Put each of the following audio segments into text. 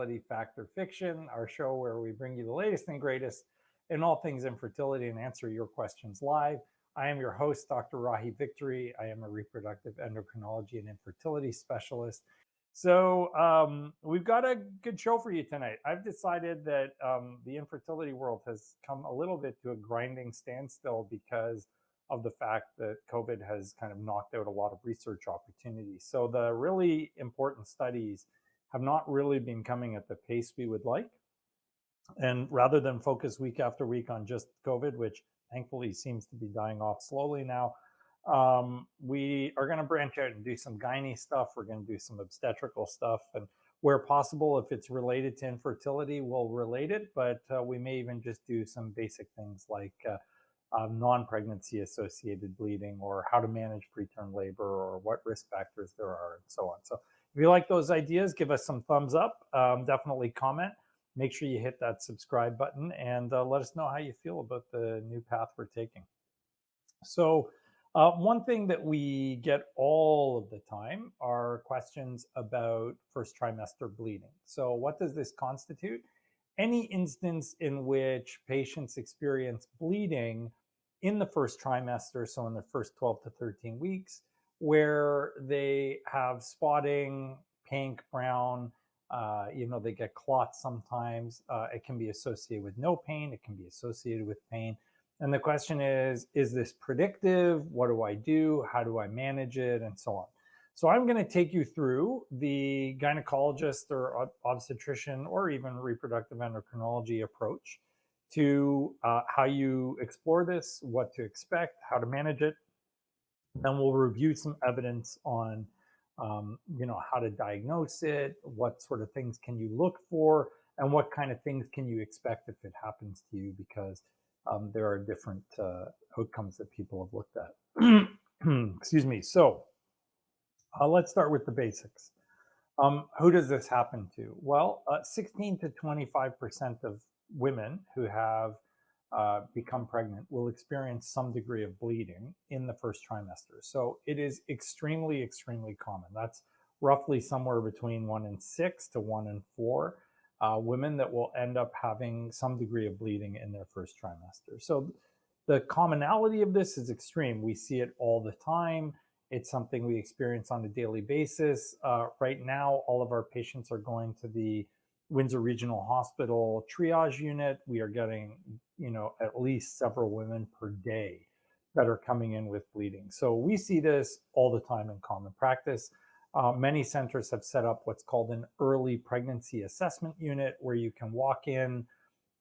Fertility Fact or Fiction, our show where we bring you the latest and greatest in all things infertility and answer your questions live. I am your host, Dr. Rahi Victory. I am a reproductive endocrinology and infertility specialist. So we've got a good show for you tonight. I've decided that the infertility world has come a little bit to a grinding standstill because of the fact that COVID has kind of knocked out a lot of research opportunities. So the really important studies have not really been coming at the pace we would like. And rather than focus week after week on just COVID, which thankfully seems to be dying off slowly now, we are going to branch out and do some gynae stuff. We're going to do some obstetrical stuff. And where possible, if it's related to infertility, we'll relate it. But we may even just do some basic things like non-pregnancy associated bleeding, or how to manage preterm labor, or what risk factors there are, and so on. So if you like those ideas, give us some thumbs up. Definitely comment. Make sure you hit that subscribe button and let us know how you feel about the new path we're taking. So one thing that we get all of the time are questions about first trimester bleeding. So what does this constitute? Any instance in which patients experience bleeding in the first trimester, so in the first 12 to 13 weeks, where they have spotting, pink, brown, they get clots sometimes. It can be associated with no pain. It can be associated with pain. And the question is this predictive? What do I do? How do I manage it? And so on. So I'm going to take you through the gynecologist or obstetrician or even reproductive endocrinology approach to how you explore this, what to expect, how to manage it. Then we'll review some evidence on how to diagnose it, what sort of things can you look for, and what kind of things can you expect if it happens to you, because there are different outcomes that people have looked at. Excuse me. So let's start with the basics. Who does this happen to? Well, 16 to 25% of women who have become pregnant will experience some degree of bleeding in the first trimester. So it is extremely, extremely common. That's roughly somewhere between 1 in 6 to 1 in 4 women that will end up having some degree of bleeding in their first trimester. So the commonality of this is extreme. We see it all the time. It's something we experience on a daily basis. Right now, all of our patients are going to the Windsor Regional Hospital triage unit. We are getting, at least several women per day that are coming in with bleeding. So we see this all the time in common practice. Many centers have set up what's called an early pregnancy assessment unit, where you can walk in,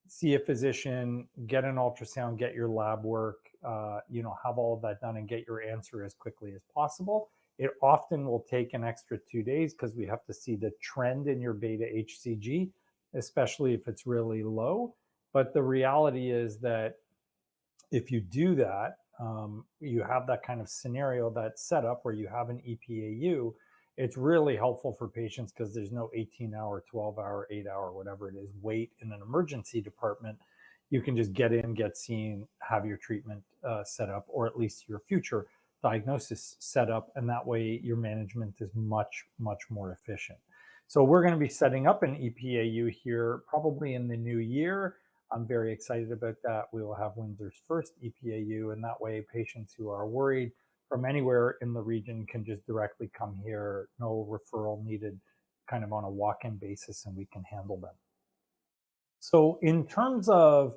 see a physician, get an ultrasound, get your lab work, have all of that done and get your answer as quickly as possible. It often will take an extra 2 days because we have to see the trend in your beta HCG, especially if it's really low. But the reality is that if you do that, you have that kind of scenario, that setup where you have an EPAU, it's really helpful for patients because there's no 18-hour, 12-hour, 8-hour, whatever it is, wait in an emergency department. You can just get in, get seen, have your treatment set up, or at least your future diagnosis set up, and that way your management is much, much more efficient. So we're going to be setting up an EPAU here probably in the new year. I'm very excited about that. We will have Windsor's first EPAU, and that way patients who are worried from anywhere in the region can just directly come here, no referral needed, kind of on a walk-in basis, and we can handle them. So in terms of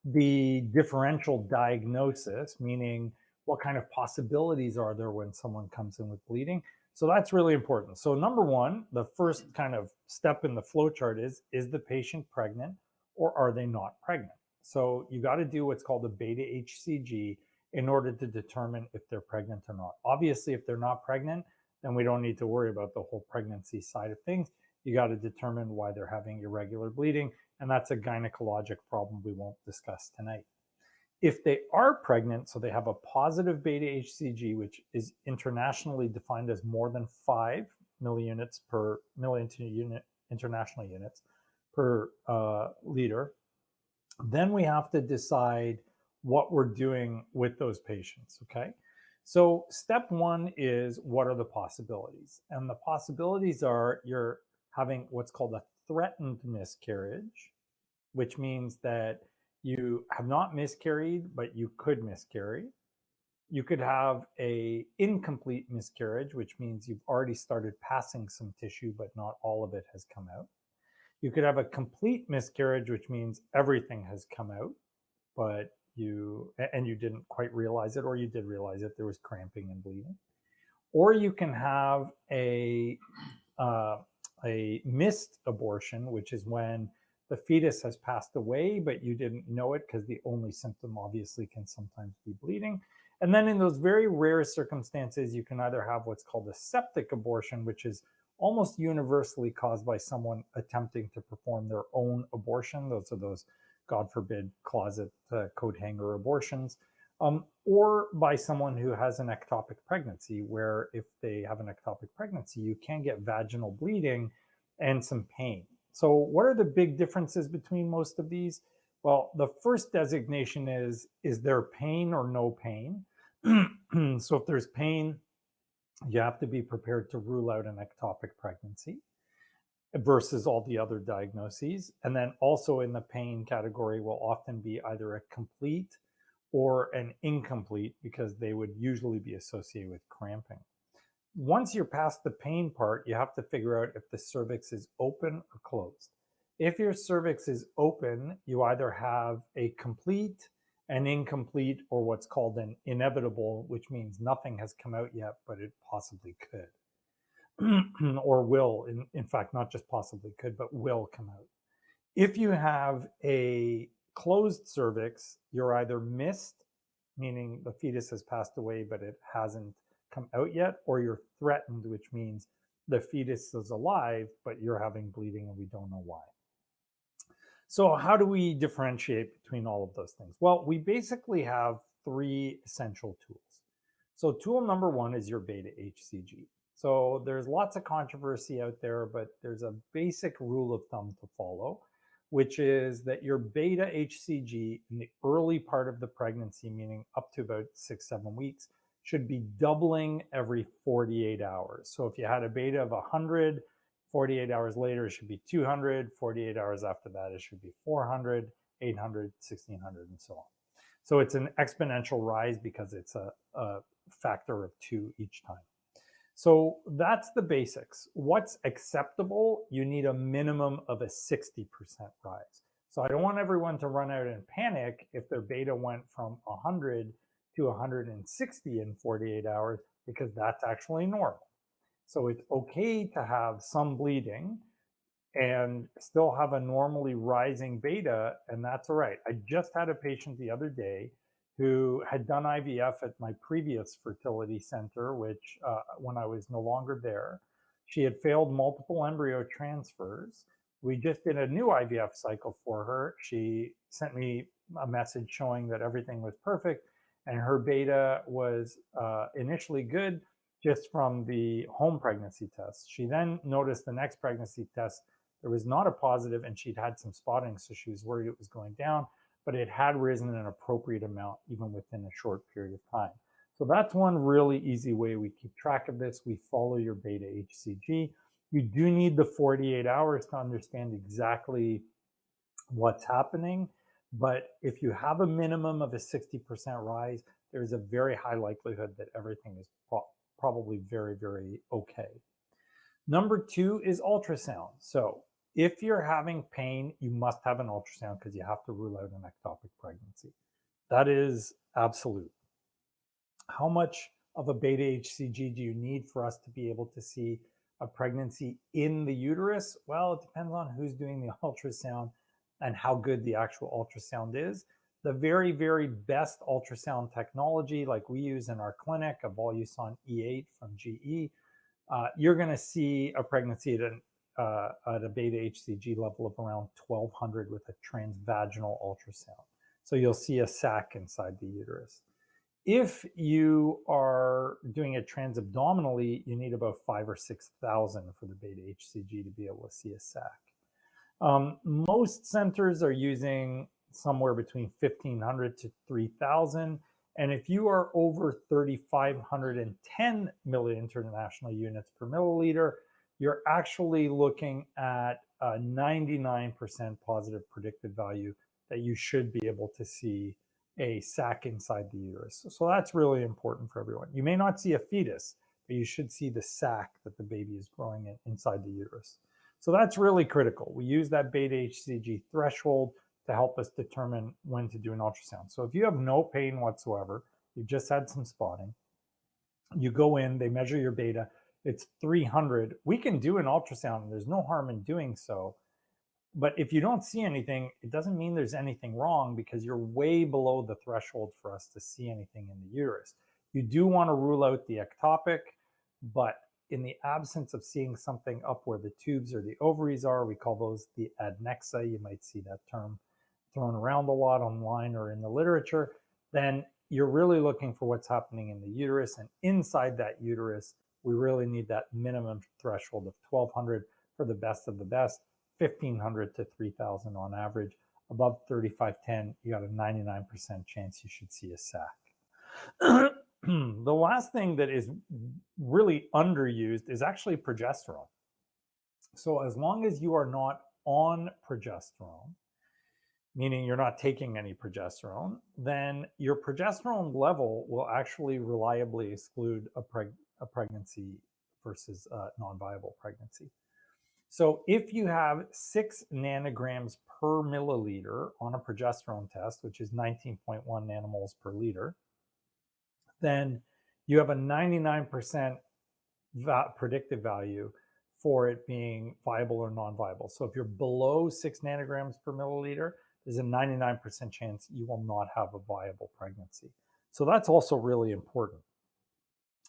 the differential diagnosis, meaning what kind of possibilities are there when someone comes in with bleeding? So that's really important. So number one, the first kind of step in the flowchart is the patient pregnant or are they not pregnant? So you got to do what's called a beta HCG in order to determine if they're pregnant or not. Obviously, if they're not pregnant, then we don't need to worry about the whole pregnancy side of things. You got to determine why they're having irregular bleeding, and that's a gynecologic problem we won't discuss tonight. If they are pregnant, so they have a positive beta HCG, which is internationally defined as more than 5 milliunits per million international units per liter, then we have to decide what we're doing with those patients, okay? So step one is, what are the possibilities? And the possibilities are, you're having what's called a threatened miscarriage, which means that you have not miscarried, but you could miscarry. You could have a incomplete miscarriage, which means you've already started passing some tissue, but not all of it has come out. You could have a complete miscarriage, which means everything has come out, but you didn't quite realize it, or you did realize it, there was cramping and bleeding. Or you can have a missed abortion, which is when the fetus has passed away, but you didn't know it because the only symptom obviously can sometimes be bleeding. And then in those very rare circumstances, you can either have what's called a septic abortion, which is almost universally caused by someone attempting to perform their own abortion. Those are those, God forbid, closet coat hanger abortions. Or by someone who has an ectopic pregnancy, where if they have an ectopic pregnancy, you can get vaginal bleeding and some pain. So what are the big differences between most of these? Well, the first designation is there pain or no pain? So if there's pain, you have to be prepared to rule out an ectopic pregnancy versus all the other diagnoses. And then also in the pain category will often be either a complete or an incomplete, because they would usually be associated with cramping. Once you're past the pain part, you have to figure out if the cervix is open or closed. If your cervix is open, you either have a complete, an incomplete, or what's called an inevitable, which means nothing has come out yet, but it possibly could. Or will, in fact, not just possibly could, but will come out. If you have a closed cervix, you're either missed, meaning the fetus has passed away, but it hasn't come out yet, or you're threatened, which means the fetus is alive, but you're having bleeding and we don't know why. So how do we differentiate between all of those things? Well, we basically have three essential tools. So tool number one is your beta HCG. So there's lots of controversy out there, but there's a basic rule of thumb to follow, which is that your beta HCG in the early part of the pregnancy, meaning up to about 6-7 weeks, should be doubling every 48 hours. So if you had a beta of 100, 48 hours later, it should be 200. 48 hours after that, it should be 400, 800, 1600, and so on. So it's an exponential rise because it's a factor of 2 each time. So that's the basics. What's acceptable? You need a minimum of a 60% rise. So I don't want everyone to run out and panic if their beta went from 100 to 160 in 48 hours, because that's actually normal. So it's okay to have some bleeding and still have a normally rising beta, and that's all right. I just had a patient the other day who had done IVF at my previous fertility center, which when I was no longer there, she had failed multiple embryo transfers. We just did a new IVF cycle for her. She sent me a message showing that everything was perfect, and her beta was initially good just from the home pregnancy test. She then noticed the next pregnancy test, there was not a positive, and she'd had some spotting, so she was worried it was going down, but it had risen an appropriate amount even within a short period of time. So that's one really easy way we keep track of this. We follow your beta HCG. You do need the 48 hours to understand exactly what's happening, but if you have a minimum of a 60% rise, there's a very high likelihood that everything is probably very, very okay. Number two is ultrasound. So if you're having pain, you must have an ultrasound because you have to rule out an ectopic pregnancy. That is absolute. How much of a beta HCG do you need for us to be able to see a pregnancy in the uterus? Well, it depends on who's doing the ultrasound and how good the actual ultrasound is. The very, very best ultrasound technology, like we use in our clinic, a Voluson E8 from GE, you're going to see a pregnancy at a beta HCG level of around 1200 with a transvaginal ultrasound. So you'll see a sac inside the uterus. If you are doing it transabdominally, you need about 5,000 or 6,000 for the beta HCG to be able to see a sac. Most centers are using somewhere between 1,500 to 3,000. And if you are over 3,510 milli international units per milliliter, you're actually looking at a 99% positive predictive value that you should be able to see a sac inside the uterus. So that's really important for everyone. You may not see a fetus, but you should see the sac that the baby is growing in inside the uterus. So that's really critical. We use that beta HCG threshold to help us determine when to do an ultrasound. So if you have no pain whatsoever, you've just had some spotting, you go in, they measure your beta, it's 300. We can do an ultrasound, and there's no harm in doing so. But if you don't see anything, it doesn't mean there's anything wrong, because you're way below the threshold for us to see anything in the uterus. You do want to rule out the ectopic, but in the absence of seeing something up where the tubes or the ovaries are, we call those the adnexa. You might see that term thrown around a lot online or in the literature. Then you're really looking for what's happening in the uterus. And inside that uterus, we really need that minimum threshold of 1,200 for the best of the best, 1,500 to 3,000 on average. Above 3,510, you got a 99% chance you should see a sac. The last thing that is really underused is actually progesterone. So as long as you are not on progesterone, meaning you're not taking any progesterone, then your progesterone level will actually reliably exclude a pregnancy versus a non-viable pregnancy. So if you have 6 nanograms per milliliter on a progesterone test, which is 19.1 nanomoles per liter, then you have a 99% predictive value for it being viable or non-viable. So if you're below 6 nanograms per milliliter, there's a 99% chance you will not have a viable pregnancy. So that's also really important.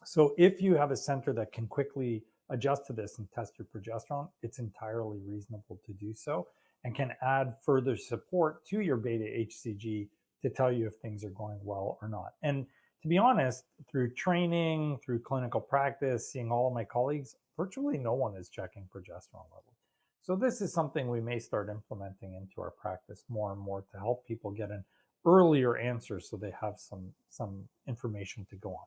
So if you have a center that can quickly adjust to this and test your progesterone, it's entirely reasonable to do so, and can add further support to your beta HCG to tell you if things are going well or not. And to be honest, through training, through clinical practice, seeing all of my colleagues, virtually no one is checking progesterone levels. So this is something we may start implementing into our practice more and more to help people get an earlier answer so they have some information to go on.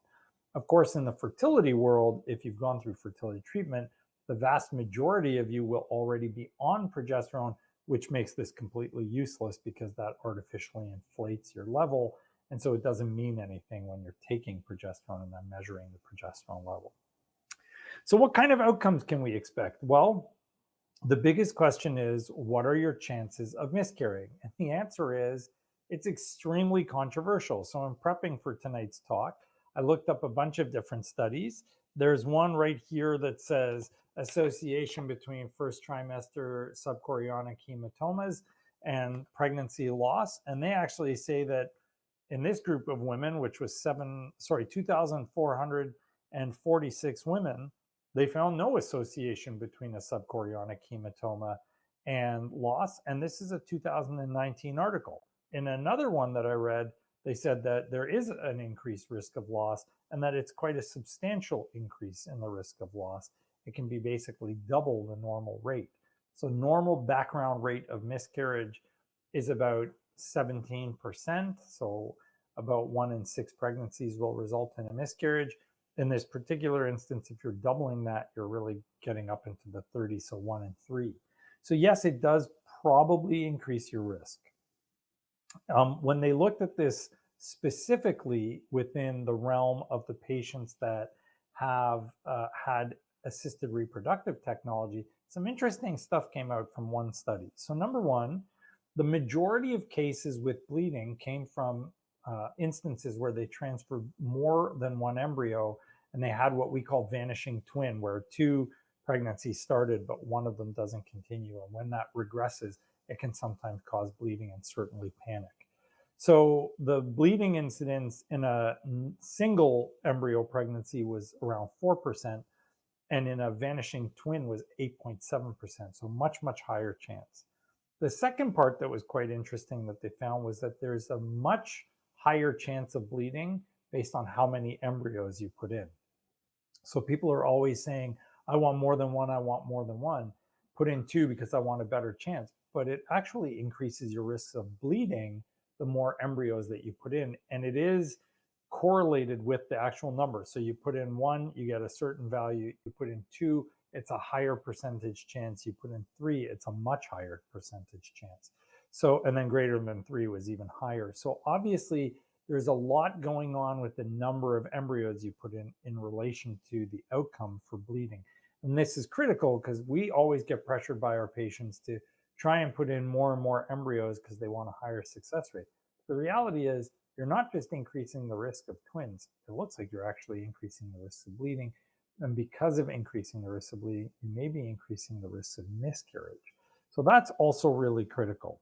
Of course, in the fertility world, if you've gone through fertility treatment, the vast majority of you will already be on progesterone, which makes this completely useless because that artificially inflates your level. And so it doesn't mean anything when you're taking progesterone and then measuring the progesterone level. So what kind of outcomes can we expect? Well, the biggest question is, what are your chances of miscarrying? And the answer is, it's extremely controversial. So in prepping for tonight's talk, I looked up a bunch of different studies. There's one right here that says association between first trimester subchorionic hematomas and pregnancy loss. And they actually say that in this group of women, which was 2,446 women, they found no association between a subchorionic hematoma and loss. And this is a 2019 article. In another one that I read, they said that there is an increased risk of loss, and that it's quite a substantial increase in the risk of loss. It can be basically double the normal rate. So normal background rate of miscarriage is about 17%. So about 1 in 6 pregnancies will result in a miscarriage. In this particular instance, if you're doubling that, you're really getting up into the 30s, so 1 in 3. So yes, it does probably increase your risk. When they looked at this specifically within the realm of the patients that have had assisted reproductive technology, some interesting stuff came out from one study. So number one, the majority of cases with bleeding came from instances where they transferred more than one embryo, and they had what we call vanishing twin, where 2 pregnancies started, but one of them doesn't continue. And when that regresses, it can sometimes cause bleeding and certainly panic. So the bleeding incidence in a single embryo pregnancy was around 4%, and in a vanishing twin was 8.7%, so much, much higher chance. The second part that was quite interesting that they found was that there's a much higher chance of bleeding based on how many embryos you put in. So people are always saying, I want more than one, I want more than one. Put in 2 because I want a better chance. But it actually increases your risks of bleeding the more embryos that you put in. And it is correlated with the actual number. So you put in 1, you get a certain value. You put in 2, it's a higher percentage chance. You put in 3, it's a much higher percentage chance. So, and then greater than 3 was even higher. So obviously there's a lot going on with the number of embryos you put in relation to the outcome for bleeding. And this is critical because we always get pressured by our patients to try and put in more and more embryos because they want a higher success rate. The reality is you're not just increasing the risk of twins. It looks like you're actually increasing the risk of bleeding. And because of increasing the risk of bleeding, you may be increasing the risk of miscarriage. So that's also really critical.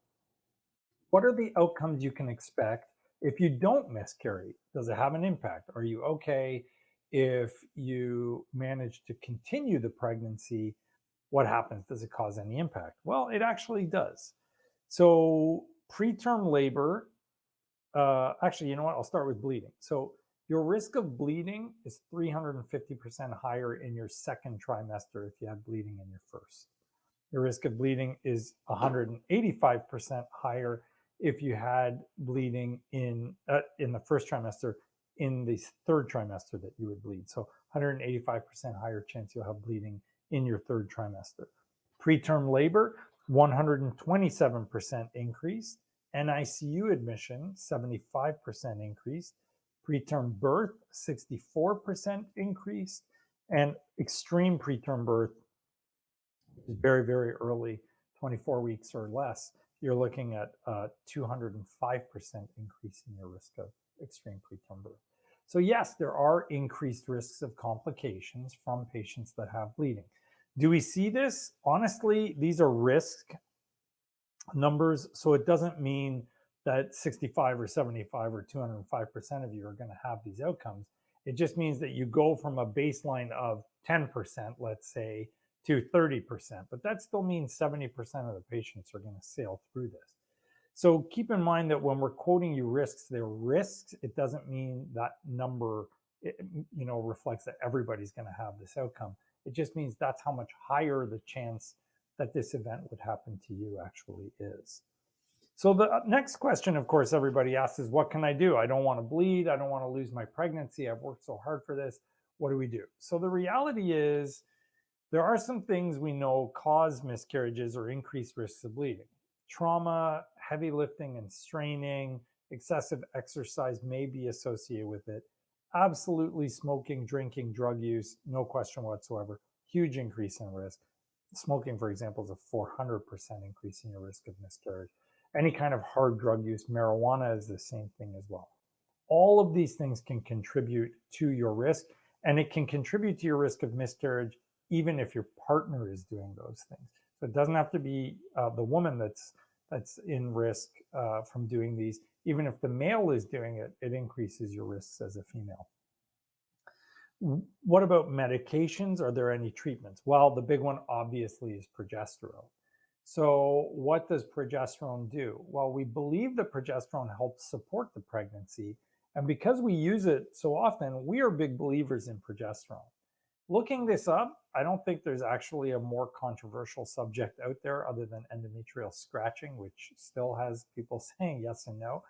What are the outcomes you can expect if you don't miscarry? Does it have an impact? Are you okay if you manage to continue the pregnancy? What happens? Does it cause any impact? Well, it actually does. So preterm labor, actually, you know what? I'll start with bleeding. So your risk of bleeding is 350% higher in your second trimester if you had bleeding in your first. Your risk of bleeding is 185% higher if you had bleeding in the first trimester. In the third trimester that you would bleed. So 185% higher chance you'll have bleeding in your third trimester. Preterm labor, 127% increase. NICU admission, 75% increase. Preterm birth, 64% increase. And extreme preterm birth, which is very, very early, 24 weeks or less, you're looking at a 205% increase in your risk of extreme preterm birth. So yes, there are increased risks of complications from patients that have bleeding. Do we see this? Honestly, these are risk numbers, so it doesn't mean that 65 or 75 or 205% of you are going to have these outcomes. It just means that you go from a baseline of 10%, let's say, to 30%, but that still means 70% of the patients are going to sail through this. So keep in mind that when we're quoting you risks, they're risks. It doesn't mean that number, reflects that everybody's going to have this outcome. It just means that's how much higher the chance that this event would happen to you actually is. So the next question, of course, everybody asks is, what can I do? I don't want to bleed. I don't want to lose my pregnancy. I've worked so hard for this. What do we do? So the reality is there are some things we know cause miscarriages or increased risks of bleeding. Trauma, heavy lifting and straining, excessive exercise may be associated with it. Absolutely smoking, drinking, drug use, no question whatsoever, huge increase in risk. Smoking, for example, is a 400% increase in your risk of miscarriage. Any kind of hard drug use, marijuana is the same thing as well. All of these things can contribute to your risk, and it can contribute to your risk of miscarriage even if your partner is doing those things. So it doesn't have to be the woman that's in risk from doing these. Even if the male is doing it, it increases your risks as a female. What about medications? Are there any treatments? Well, the big one obviously is progesterone. So what does progesterone do? Well, we believe that progesterone helps support the pregnancy. And because we use it so often, we are big believers in progesterone. Looking this up, I don't think there's actually a more controversial subject out there other than endometrial scratching, which still has people saying yes and no.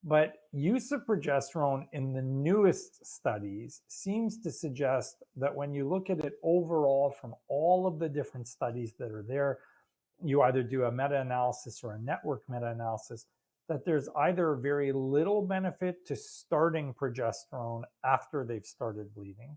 But use of progesterone in the newest studies seems to suggest that when you look at it overall from all of the different studies that are there, you either do a meta-analysis or a network meta-analysis, that there's either very little benefit to starting progesterone after they've started bleeding,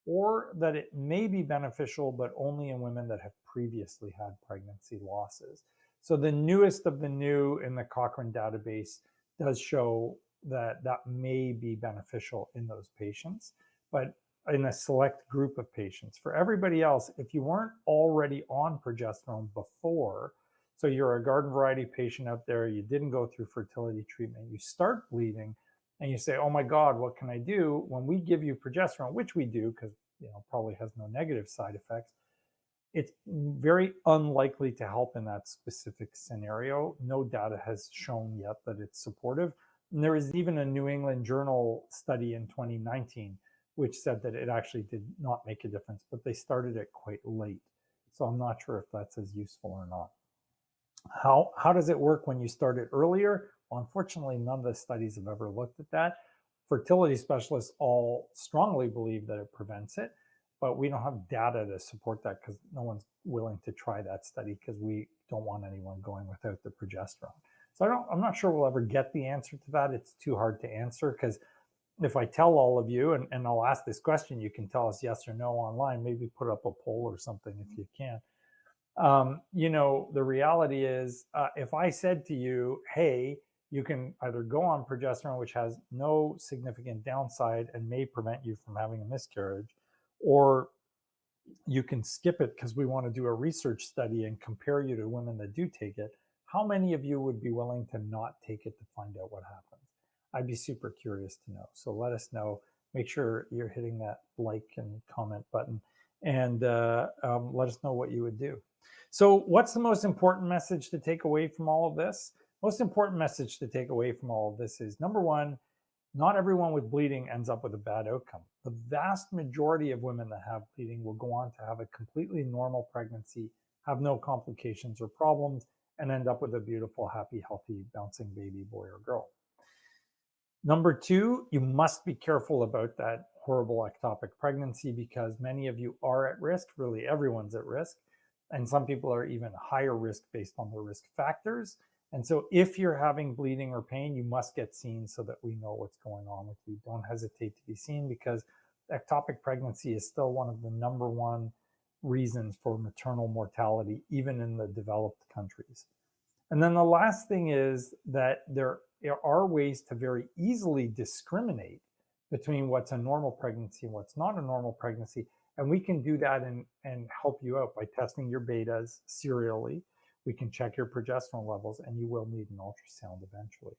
or that it may be beneficial, but only in women that have previously had pregnancy losses. So the newest of the new in the Cochrane database does show that that may be beneficial in those patients, but in a select group of patients. For everybody else, if you weren't already on progesterone before, so you're a garden variety patient out there, you didn't go through fertility treatment, you start bleeding, and you say, oh my God, what can I do? When we give you progesterone, which we do because probably has no negative side effects, it's very unlikely to help in that specific scenario. No data has shown yet that it's supportive. And there is even a New England Journal study in 2019 which said that it actually did not make a difference, but they started it quite late. So I'm not sure if that's as useful or not. How does it work when you start it earlier? Well, unfortunately, none of the studies have ever looked at that. Fertility specialists all strongly believe that it prevents it. but we don't have data to support that because no one's willing to try that study because we don't want anyone going without the progesterone. So I'm not sure we'll ever get the answer to that. It's too hard to answer because if I tell all of you, and I'll ask this question, you can tell us yes or no online, maybe put up a poll or something if you can. The reality is, if I said to you, hey, you can either go on progesterone, which has no significant downside and may prevent you from having a miscarriage, or you can skip it because we want to do a research study and compare you to women that do take it, how many of you would be willing to not take it to find out what happens? I'd be super curious to know. So let us know. Make sure you're hitting that like and comment button, and let us know what you would do. So what's the most important message to take away from all of this? Most important message to take away from all of this is, number one, not everyone with bleeding ends up with a bad outcome. The vast majority of women that have bleeding will go on to have a completely normal pregnancy, have no complications or problems, and end up with a beautiful, happy, healthy, bouncing baby, boy or girl. Number two, you must be careful about that horrible ectopic pregnancy because many of you are at risk. Really, everyone's at risk. And some people are even higher risk based on their risk factors. And so if you're having bleeding or pain, you must get seen so that we know what's going on with you. Don't hesitate to be seen because ectopic pregnancy is still one of the number one reasons for maternal mortality, even in the developed countries. And then the last thing is that there are ways to very easily discriminate between what's a normal pregnancy and what's not a normal pregnancy. And we can do that and help you out by testing your betas serially. We can check your progesterone levels, and you will need an ultrasound eventually.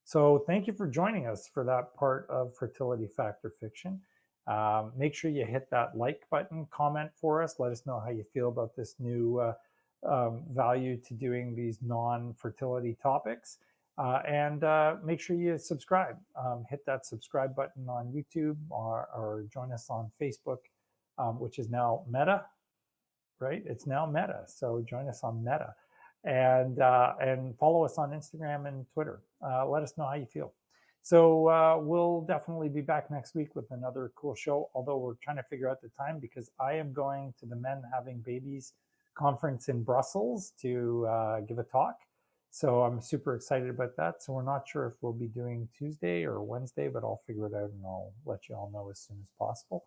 So thank you for joining us for that part of Fertility Fact or Fiction. Make sure you hit that like button, comment for us. Let us know how you feel about this new value to doing these non-fertility topics. And make sure you subscribe. Hit that subscribe button on YouTube or join us on Facebook, which is now Meta, right? It's now Meta. So join us on Meta and follow us on Instagram and Twitter. Let us know how you feel. So we'll definitely be back next week with another cool show, although we're trying to figure out the time because I am going to the Men Having Babies conference in Brussels to give a talk. So I'm super excited about that. So we're not sure if we'll be doing Tuesday or Wednesday, but I'll figure it out and I'll let you all know as soon as possible.